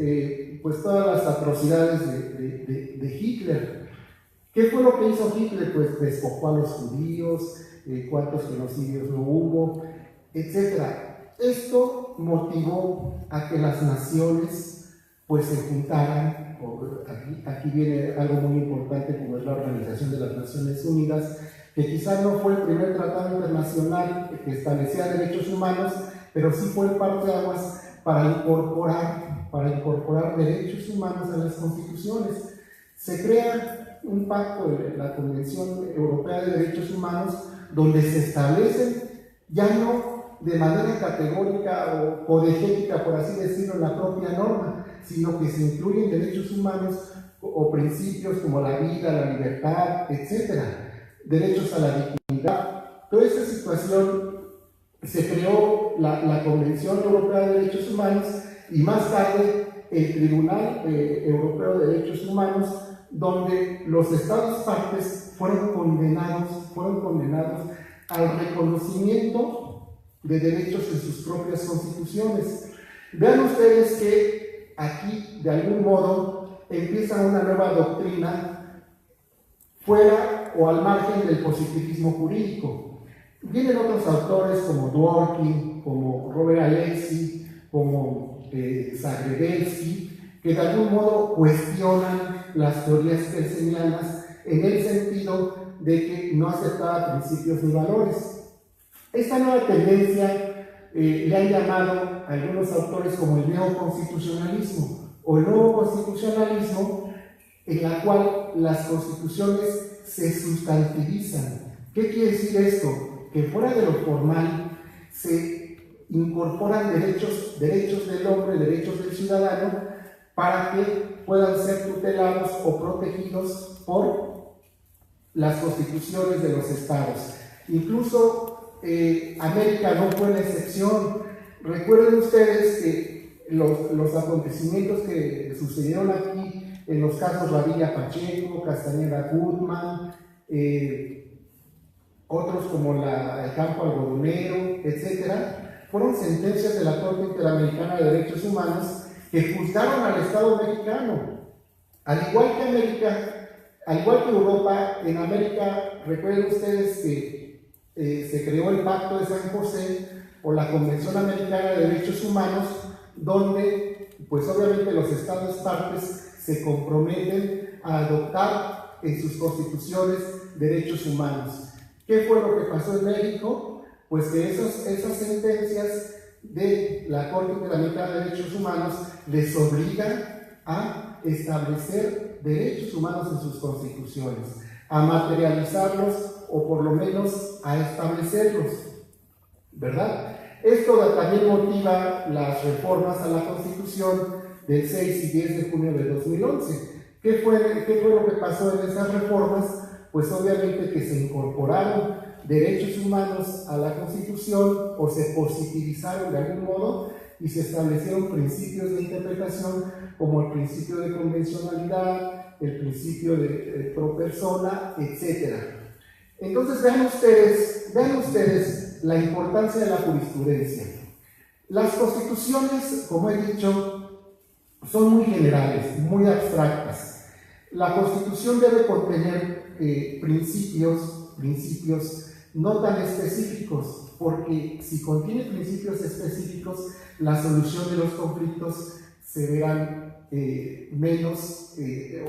pues todas las atrocidades de Hitler. ¿Qué fue lo que hizo Hitler? Pues despojó a los judíos, cuántos genocidios no hubo, etc. Esto motivó a que las naciones pues se juntaran. Aquí viene algo muy importante como es la Organización de las Naciones Unidas, que quizás no fue el primer tratado internacional que establecía derechos humanos, pero sí fue el parteaguas para incorporar derechos humanos a las constituciones. Se crea un pacto de la Convención Europea de Derechos Humanos donde se establecen ya no de manera categórica o codegética, por así decirlo, en la propia norma, sino que se incluyen derechos humanos o principios como la vida, la libertad, etc. derechos a la dignidad. Toda esta situación se creó la Convención Europea de Derechos Humanos y más tarde el Tribunal Europeo de Derechos Humanos, donde los Estados partes fueron condenados al reconocimiento de derechos en sus propias constituciones. Vean ustedes que aquí, de algún modo, empieza una nueva doctrina fuera o al margen del positivismo jurídico. Vienen otros autores como Dworkin, como Robert Alexy, como Zagrebelsky, que de algún modo cuestionan las teorías kelsenianas en el sentido de que no aceptaba principios ni valores. Esta nueva tendencia le han llamado a algunos autores como el neoconstitucionalismo o el nuevo constitucionalismo, en la cual las constituciones se sustantivizan. ¿Qué quiere decir esto? Que fuera de lo formal se incorporan derechos del hombre, derechos del ciudadano, para que puedan ser tutelados o protegidos por las constituciones de los estados. Incluso América no fue la excepción. Recuerden ustedes que los acontecimientos que sucedieron aquí en los casos Radilla Pacheco, Castañeda Gutman, otros como el campo algodonero, etcétera, fueron sentencias de la Corte Interamericana de Derechos Humanos que juzgaron al Estado mexicano. Al igual que Europa, en América, recuerden ustedes que se creó el Pacto de San José o la Convención Americana de Derechos Humanos, donde pues obviamente los Estados partes se comprometen a adoptar en sus constituciones derechos humanos. ¿Qué fue lo que pasó en México? Pues que esas sentencias de la Corte Interamericana de Derechos Humanos les obligan a establecer derechos humanos en sus constituciones, a materializarlos o por lo menos a establecerlos, ¿verdad? Esto también motiva las reformas a la Constitución del 6 y 10 de junio de 2011. ¿Qué fue lo que pasó en esas reformas? Pues obviamente que se incorporaron derechos humanos a la Constitución o se positivizaron de algún modo y se establecieron principios de interpretación como el principio de convencionalidad, el principio de pro persona, etc. Entonces vean ustedes la importancia de la jurisprudencia. Las constituciones, como he dicho, son muy generales, muy abstractas. La Constitución debe contener principios no tan específicos, porque si contiene principios específicos, la solución de los conflictos se verán menos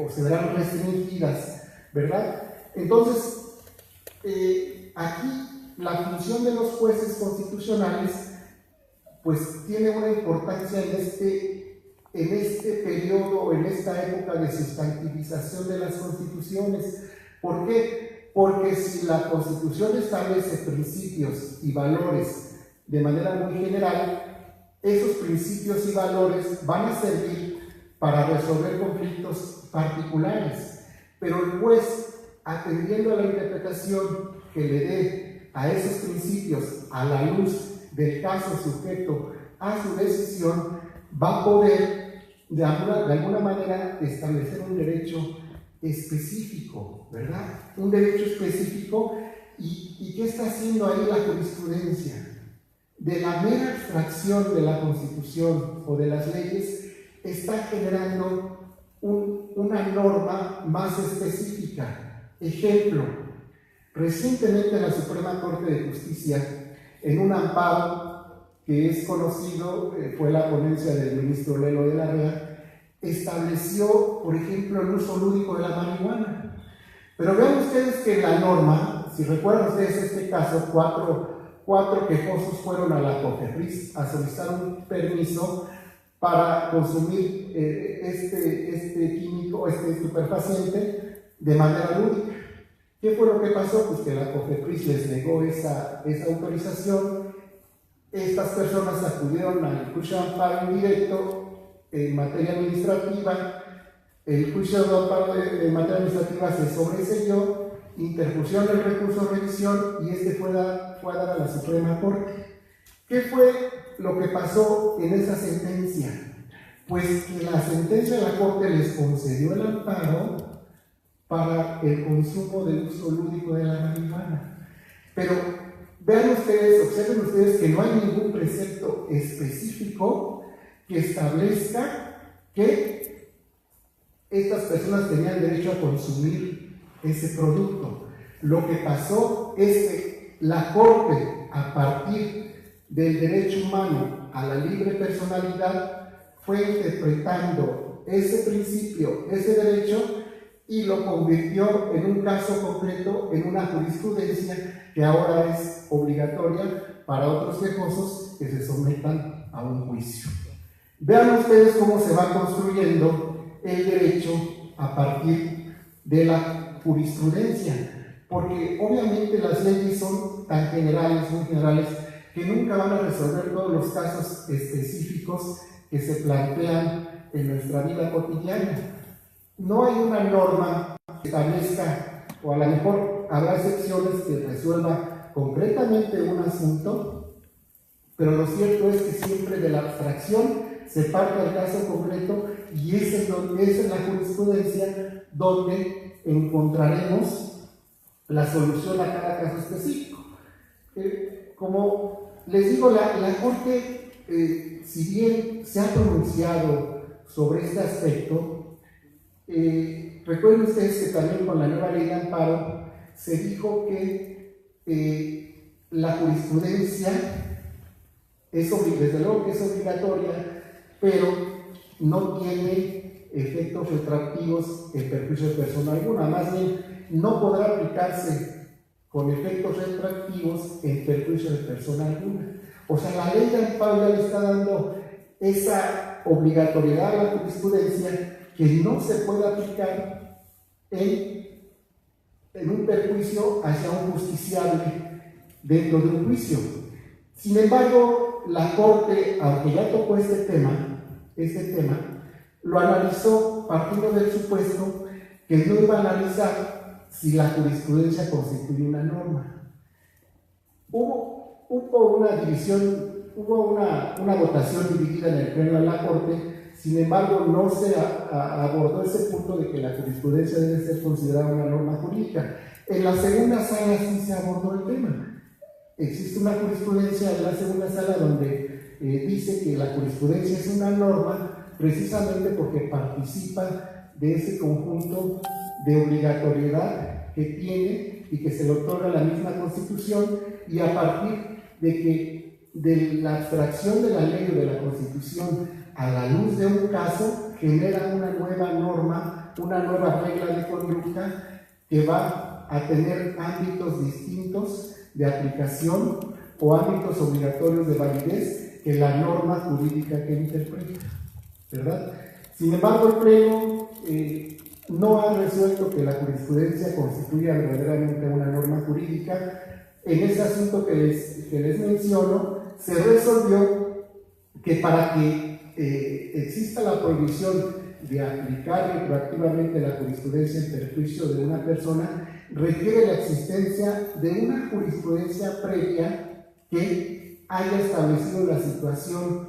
o se verán restringidas, ¿verdad? Entonces, aquí la función de los jueces constitucionales pues tiene una importancia en este periodo, en esta época de sustantivización de las constituciones. ¿Por qué? Porque si la Constitución establece principios y valores de manera muy general, esos principios y valores van a servir para resolver conflictos particulares, pero el juez, atendiendo a la interpretación que le dé a esos principios a la luz del caso sujeto a su decisión, va a poder de alguna manera establecer un derecho específico, ¿verdad? Un derecho específico. ¿Y qué está haciendo ahí la jurisprudencia? De la mera abstracción de la Constitución o de las leyes, está generando una norma más específica. Ejemplo, recientemente la Suprema Corte de Justicia, en un amparo que es conocido, fue la ponencia del ministro Lelo de la Rea, estableció, por ejemplo, el uso lúdico de la marihuana. Pero vean ustedes que la norma, si recuerdan ustedes este caso, cuatro quejosos fueron a la COFEPRIS a solicitar un permiso para consumir este químico, este estupefaciente de manera lúdica. ¿Qué fue lo que pasó? Pues que la COFEPRIS les negó esa autorización. Estas personas acudieron al juicio de amparo indirecto en materia administrativa. El juicio de amparo en materia administrativa se sobreseyó interpusieron el recurso de revisión y este fue a dar a la Suprema Corte. ¿Qué fue lo que pasó en esa sentencia? Pues que la sentencia de la Corte les concedió el amparo para el consumo de uso lúdico de la marihuana. Pero vean ustedes, observen ustedes que no hay ningún precepto específico que establezca que estas personas tenían derecho a consumir ese producto. Lo que pasó es que la Corte, a partir del derecho humano a la libre personalidad, fue interpretando ese principio, ese derecho, y lo convirtió en un caso concreto, en una jurisprudencia que ahora es obligatoria para otros quejosos que se sometan a un juicio. Vean ustedes cómo se va construyendo el derecho a partir de la jurisprudencia, porque obviamente las leyes son tan generales, muy generales, que nunca van a resolver todos los casos específicos que se plantean en nuestra vida cotidiana. No hay una norma que establezca, o a lo mejor habrá excepciones que resuelva concretamente un asunto, pero lo cierto es que siempre de la abstracción se parte al caso concreto, y esa es la jurisprudencia donde encontraremos la solución a cada caso específico. Como les digo, la Corte, si bien se ha pronunciado sobre este aspecto, recuerden ustedes que también con la nueva ley de amparo se dijo que la jurisprudencia desde luego que es obligatoria, pero no tiene efectos retroactivos en perjuicio de persona alguna. Más bien, no podrá aplicarse con efectos retroactivos en perjuicio de persona alguna. O sea, la ley de amparo ya le está dando esa obligatoriedad a la jurisprudencia que no se puede aplicar en un perjuicio hacia un justiciable dentro de un juicio. Sin embargo, la Corte, aunque ya tocó este tema, lo analizó partiendo del supuesto que no iba a analizar si la jurisprudencia constituye una norma. Hubo una división, hubo una votación dividida en el pleno de la Corte. Sin embargo, no se abordó ese punto de que la jurisprudencia debe ser considerada una norma jurídica. En la segunda sala sí se abordó el tema. Existe una jurisprudencia en la segunda sala donde dice que la jurisprudencia es una norma precisamente porque participa de ese conjunto de obligatoriedad que tiene y que se le otorga la misma Constitución, y a partir de la abstracción de la ley o de la Constitución a la luz de un caso, genera una nueva norma, una nueva regla de conducta que va a tener ámbitos distintos de aplicación o ámbitos obligatorios de validez que la norma jurídica que interpreta, ¿verdad? Sin embargo, el Pleno no ha resuelto que la jurisprudencia constituya verdaderamente una norma jurídica. En ese asunto que les menciono, se resolvió que para que exista la prohibición de aplicar retroactivamente la jurisprudencia en perjuicio de una persona, requiere la existencia de una jurisprudencia previa que haya establecido la situación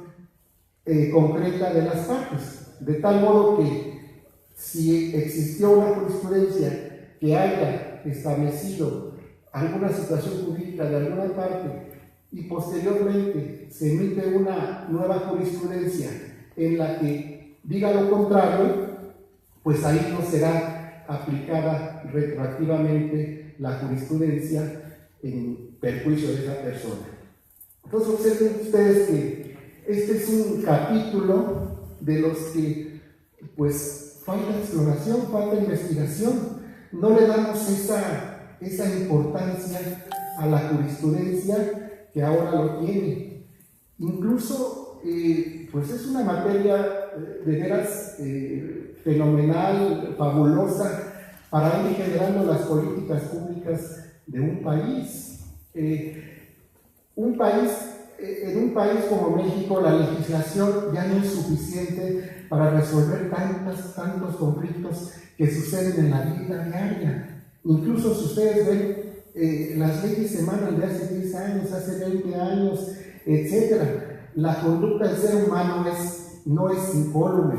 concreta de las partes, de tal modo que si existió una jurisprudencia que haya establecido alguna situación jurídica de alguna parte y posteriormente se emite una nueva jurisprudencia en la que diga lo contrario, pues ahí no será aplicada retroactivamente la jurisprudencia en perjuicio de esa persona. Entonces observen ustedes que este es un capítulo de los que pues falta exploración, falta investigación. No le damos esa importancia a la jurisprudencia que ahora lo tiene. Incluso pues es una materia de veras fenomenal, fabulosa, para ir generando las políticas públicas de un país. En un país como México, la legislación ya no es suficiente para resolver tantos conflictos que suceden en la vida diaria. Incluso si ustedes ven, las leyes se emanan de hace 10 años, hace 20 años, etc. La conducta del ser humano no es incólume,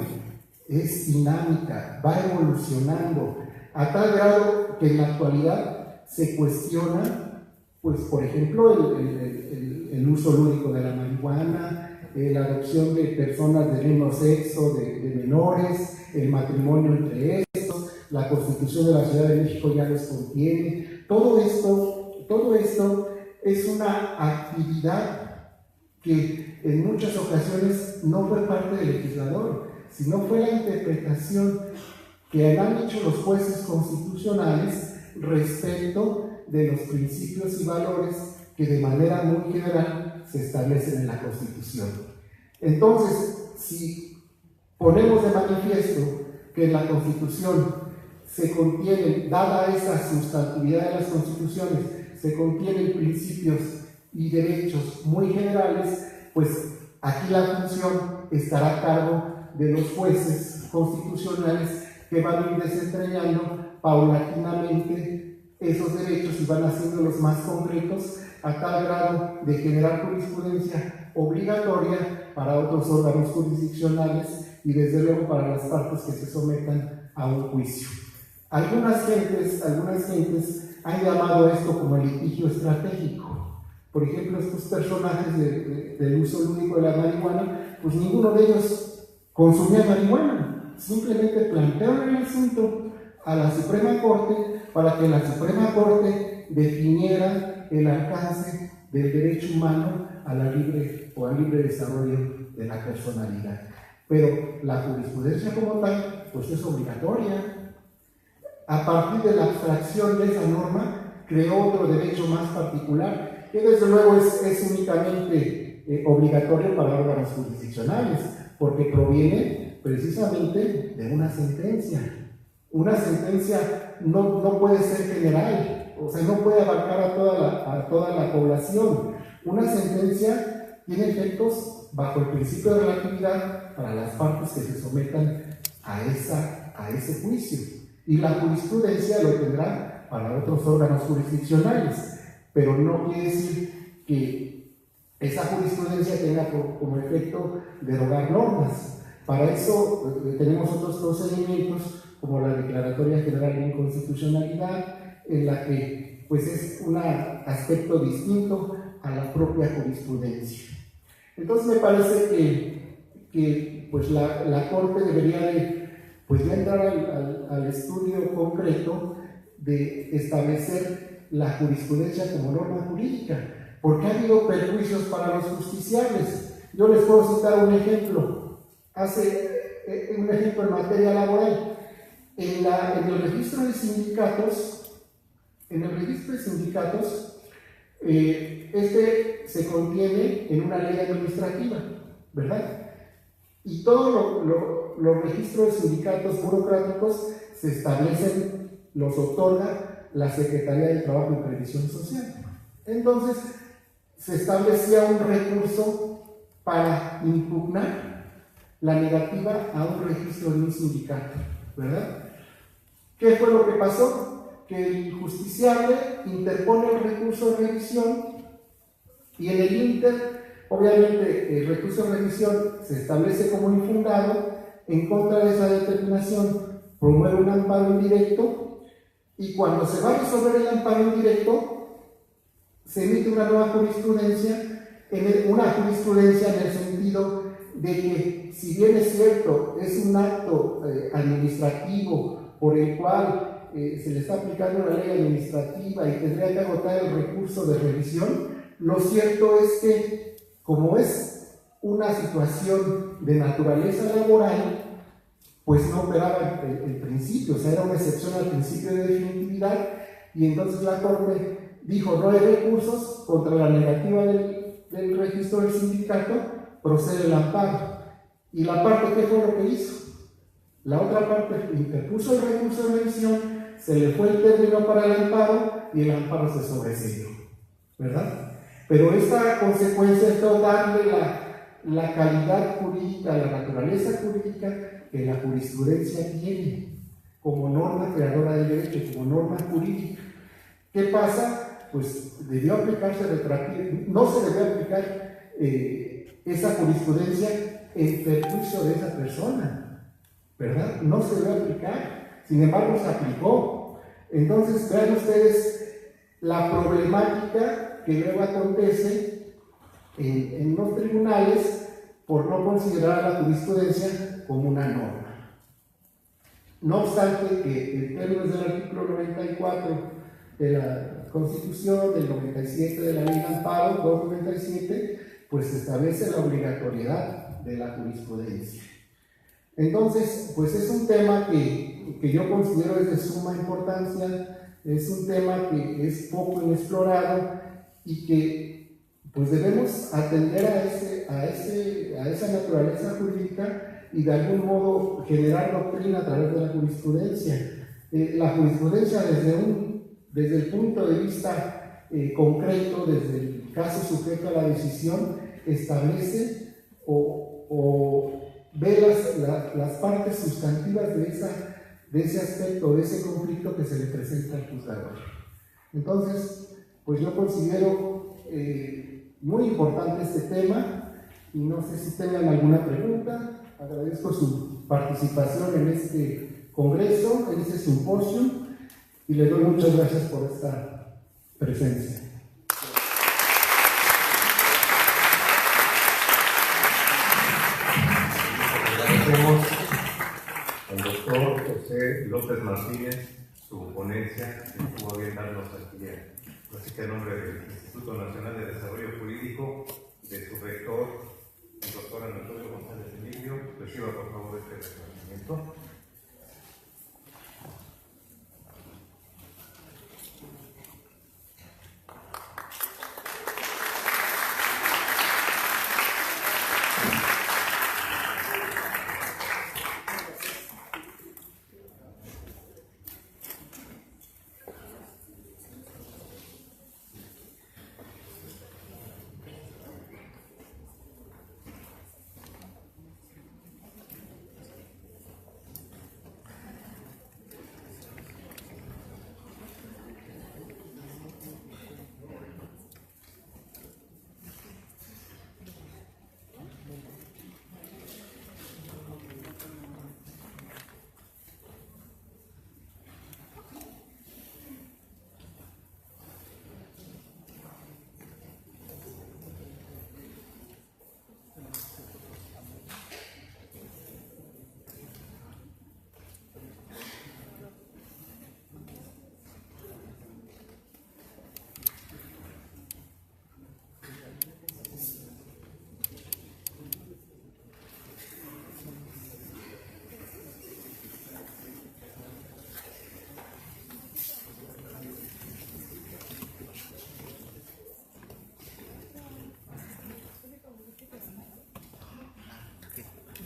es dinámica, va evolucionando, a tal grado que en la actualidad se cuestiona, pues por ejemplo, el uso lúdico de la marihuana, la adopción de personas del mismo sexo, de menores, el matrimonio entre estos, la Constitución de la Ciudad de México ya los contiene. Todo esto es una actividad que en muchas ocasiones no fue parte del legislador, sino fue la interpretación que han hecho los jueces constitucionales respecto de los principios y valores que de manera muy general se establecen en la Constitución. Entonces, si ponemos de manifiesto que en la Constitución se contienen, dada esa sustantividad de las constituciones, se contienen principios y derechos muy generales, pues aquí la función estará a cargo de los jueces constitucionales que van a ir desentrañando paulatinamente esos derechos y van haciéndolos más concretos a tal grado de generar jurisprudencia obligatoria para otros órganos jurisdiccionales y desde luego para las partes que se sometan a un juicio. Algunas gentes han llamado esto como el litigio estratégico. Por ejemplo, estos personajes del uso lúdico de la marihuana, pues ninguno de ellos consumía marihuana, simplemente plantearon el asunto a la Suprema Corte para que la Suprema Corte definiera el alcance del derecho humano al libre desarrollo de la personalidad. Pero la jurisprudencia como tal, pues es obligatoria. A partir de la abstracción de esa norma, creó otro derecho más particular, que desde luego es únicamente obligatorio para órganos jurisdiccionales, porque proviene precisamente de una sentencia. Una sentencia no puede ser general, o sea, no puede abarcar a toda la población. Una sentencia tiene efectos bajo el principio de relatividad para las partes que se sometan a ese juicio. Y la jurisprudencia lo tendrá para otros órganos jurisdiccionales, pero no quiere decir que esa jurisprudencia tenga como efecto derogar normas. Para eso tenemos otros procedimientos como la Declaratoria General de Inconstitucionalidad, en la que pues es un aspecto distinto a la propia jurisprudencia. Entonces me parece que pues la Corte debería de pues ya entrar al estudio concreto de establecer la jurisprudencia como norma jurídica, porque ha habido perjuicios para los justiciables. Yo les puedo citar un ejemplo, un ejemplo en materia laboral. En el registro de sindicatos, este se contiene en una ley administrativa, ¿verdad? Y todos los registros de sindicatos burocráticos se establecen, los otorga la Secretaría de Trabajo y Previsión Social. Entonces, se establecía un recurso para impugnar la negativa a un registro de un sindicato, ¿verdad? ¿Qué fue lo que pasó? Que el justiciable interpone el recurso de revisión y en el inter, obviamente, el recurso de revisión se establece como infundado, en contra de esa determinación promueve un amparo indirecto y cuando se va a resolver el amparo indirecto se emite una nueva jurisprudencia, una jurisprudencia en el sentido de que si bien es cierto, es un acto administrativo por el cual se le está aplicando una ley administrativa y tendría que agotar el recurso de revisión, lo cierto es que como es una situación de naturaleza laboral, pues no operaba el principio, o sea, era una excepción al principio de definitividad, y entonces la Corte dijo: no hay recursos contra la negativa del registro del sindicato, procede el amparo. ¿Y la parte qué fue lo que hizo? La otra parte interpuso el recurso de revisión, se le fue el término para el amparo y el amparo se sobreseyó, ¿verdad? Pero esta consecuencia es darle la calidad jurídica, la naturaleza jurídica que la jurisprudencia tiene. como norma creadora del derecho, como norma jurídica. ¿Qué pasa? Pues debió aplicarse retroactivamente, no se debió aplicar esa jurisprudencia en perjuicio de esa persona, ¿verdad? No se debió aplicar, sin embargo se aplicó. Entonces vean ustedes la problemática que luego acontece en los tribunales por no considerar a la jurisprudencia como una norma. No obstante que en términos del artículo 94 de la Constitución, del 97 de la Ley de Amparo 297, pues establece la obligatoriedad de la jurisprudencia. Entonces, pues es un tema que yo considero es de suma importancia, es un tema que es poco inexplorado y que pues debemos atender a esa naturaleza jurídica y de algún modo generar doctrina a través de la jurisprudencia. La jurisprudencia desde el punto de vista concreto, desde el caso sujeto a la decisión, establece o ve las partes sustantivas de ese aspecto, de ese conflicto que se le presenta al juzgador. Entonces, pues yo considero muy importante este tema y no sé si tengan alguna pregunta. Agradezco su participación en este congreso, en este simposio, y les doy muchas gracias por esta presencia. Agradecemos al doctor José López Martínez su ponencia que estuvo bien darnos aquí. Así que en nombre del Instituto Nacional de Desarrollo Jurídico, de su rector, el doctor Antonio González Emilio, reciba por favor este reconocimiento.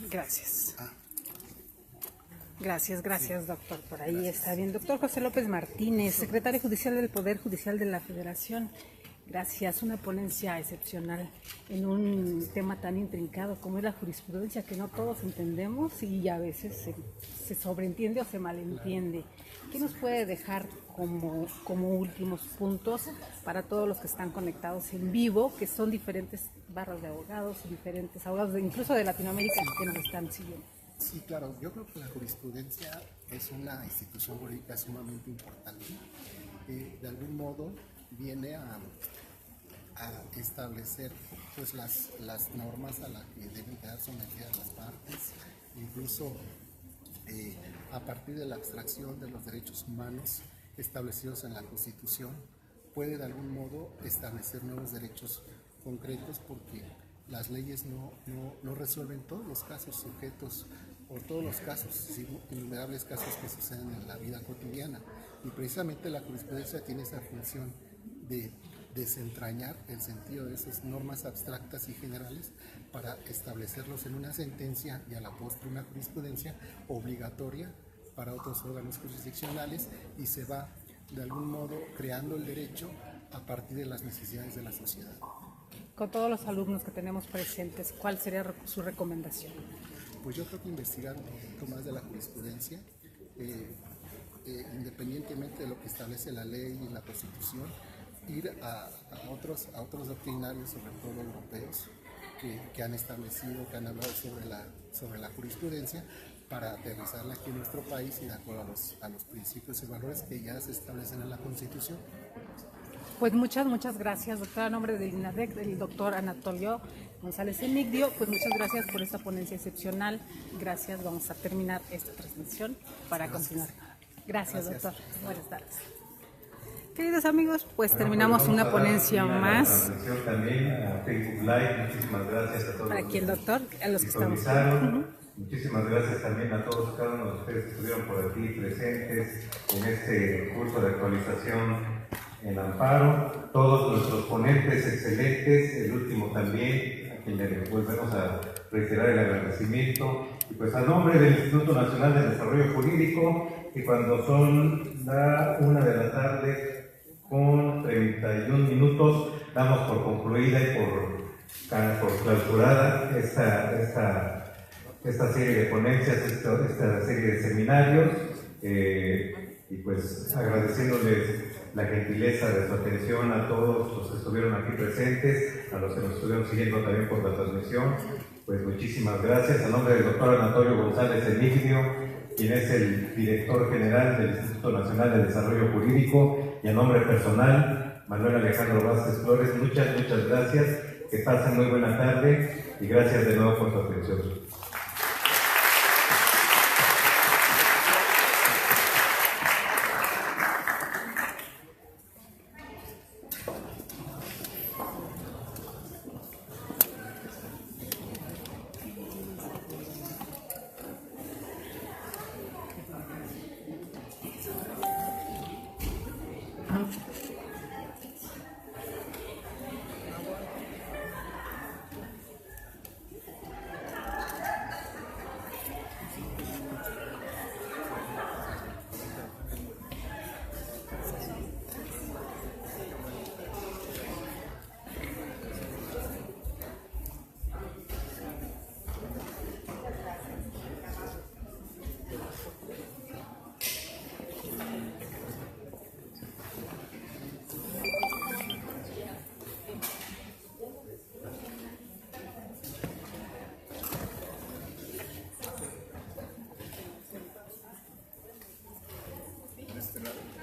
Gracias. Gracias, doctor. Por ahí está bien. Doctor José López Martínez, secretario judicial del Poder Judicial de la Federación. Gracias. Una ponencia excepcional en un tema tan intrincado como es la jurisprudencia, que no todos entendemos y a veces se sobreentiende o se malentiende. ¿Qué nos puede dejar como últimos puntos para todos los que están conectados en vivo, que son diferentes barras de abogados, diferentes abogados, incluso de Latinoamérica, que nos están siguiendo? Sí, claro. Yo creo que la jurisprudencia es una institución jurídica sumamente importante. De algún modo viene a establecer pues las normas a las que deben quedar sometidas las partes, incluso a partir de la abstracción de los derechos humanos establecidos en la Constitución, puede de algún modo establecer nuevos derechos concretos, porque las leyes no resuelven todos los casos sujetos o todos los casos, innumerables casos que suceden en la vida cotidiana, y precisamente la jurisprudencia tiene esa función de desentrañar el sentido de esas normas abstractas y generales para establecerlos en una sentencia y a la postre una jurisprudencia obligatoria para otros órganos jurisdiccionales, y se va de algún modo creando el derecho a partir de las necesidades de la sociedad. Con todos los alumnos que tenemos presentes, ¿cuál sería su recomendación? Pues yo creo que investigar un poquito más de la jurisprudencia, independientemente de lo que establece la ley y la Constitución, ir a otros doctrinarios, sobre todo europeos, que han establecido, que han hablado sobre la jurisprudencia, para aterrizarla aquí en nuestro país y de acuerdo a los principios y valores que ya se establecen en la Constitución. Pues muchas gracias, doctora. A nombre del INADEC, del doctor Anatolio González Emigdio, pues muchas gracias por esta ponencia excepcional. Gracias, vamos a terminar esta transmisión para continuar. Gracias, doctor. Buenas tardes. Queridos amigos, pues terminamos una ponencia más. También a Facebook Live, muchísimas gracias a todos. Para aquí el doctor, a los que estamos. Muchísimas gracias también a todos, cada uno de ustedes que estuvieron por aquí presentes en este curso de actualización en amparo. Todos nuestros ponentes excelentes, el último también, a quien le volvemos a reiterar el agradecimiento. Y pues a nombre del Instituto Nacional de Desarrollo Jurídico, que cuando son la 1 de la tarde con 31 minutos, damos por concluida y por clausurada esta serie de ponencias, esta serie de seminarios, y pues agradeciéndoles la gentileza de su atención a todos los que estuvieron aquí presentes, a los que nos estuvieron siguiendo también por la transmisión, pues muchísimas gracias. A nombre del doctor Anatolio González Emigdio, quien es el director general del Instituto Nacional de Desarrollo Jurídico, y a nombre personal, Manuel Alejandro Vázquez Flores, muchas gracias, que pasen muy buena tarde y gracias de nuevo por su atención.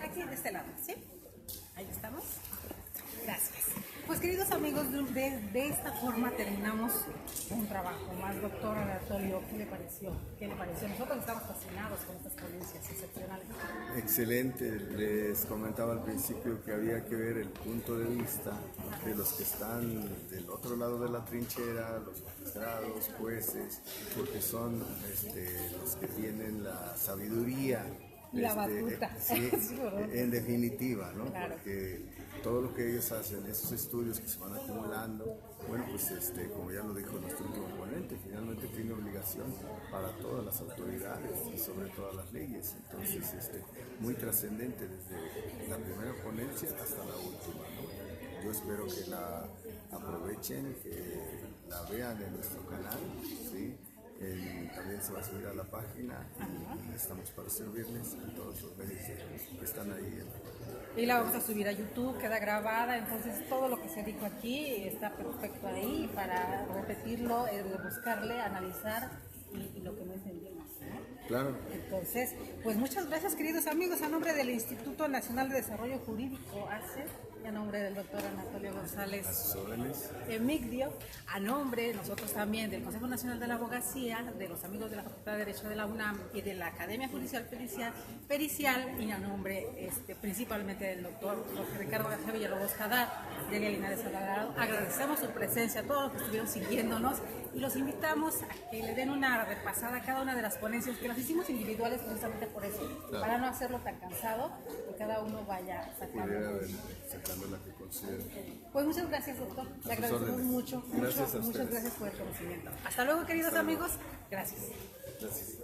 Aquí de este lado, ¿sí? Ahí estamos. Gracias. Pues queridos amigos, de esta forma terminamos un trabajo más. Doctor Anatolio, ¿qué le pareció? Nosotros estamos fascinados con estas ponencias excepcionales. Excelente. Les comentaba al principio que había que ver el punto de vista de los que están del otro lado de la trinchera, los magistrados, jueces, porque son los que tienen la sabiduría. La batuta. Sí, en definitiva, ¿no? Claro. Porque todo lo que ellos hacen, esos estudios que se van acumulando, bueno, pues como ya lo dijo nuestro último ponente, finalmente tiene obligación para todas las autoridades y sobre todas las leyes. Entonces, muy trascendente desde la primera ponencia hasta la última, ¿no? Yo espero que la aprovechen, que la vean en nuestro canal, ¿sí? También se va a subir a la página y estamos para servirles en todos los medios que están ahí. Y la vamos a subir a YouTube, queda grabada, entonces todo lo que se dijo aquí está perfecto ahí para repetirlo, buscarle, analizar y lo que no entendimos, ¿no? Claro. Entonces, pues muchas gracias, queridos amigos, a nombre del Instituto Nacional de Desarrollo Jurídico, ACE, y a nombre del doctor Anatolio González Emigdio, a nombre nosotros también del Consejo Nacional de la Abogacía, de los amigos de la Facultad de Derecho de la UNAM y de la Academia Judicial Pericial, y a nombre principalmente del doctor Ricardo García Villalobos Cadar, de Elia Linares Alvarado, agradecemos su presencia a todos los que estuvieron siguiéndonos y los invitamos a que le den una repasada a cada una de las ponencias, que las hicimos individuales precisamente por eso, claro, para no hacerlo tan cansado, que cada uno vaya sacando la que considere. Pues muchas gracias, doctor. Le agradecemos mucho. Muchas gracias por el conocimiento. Hasta luego, queridos amigos. Gracias. Gracias.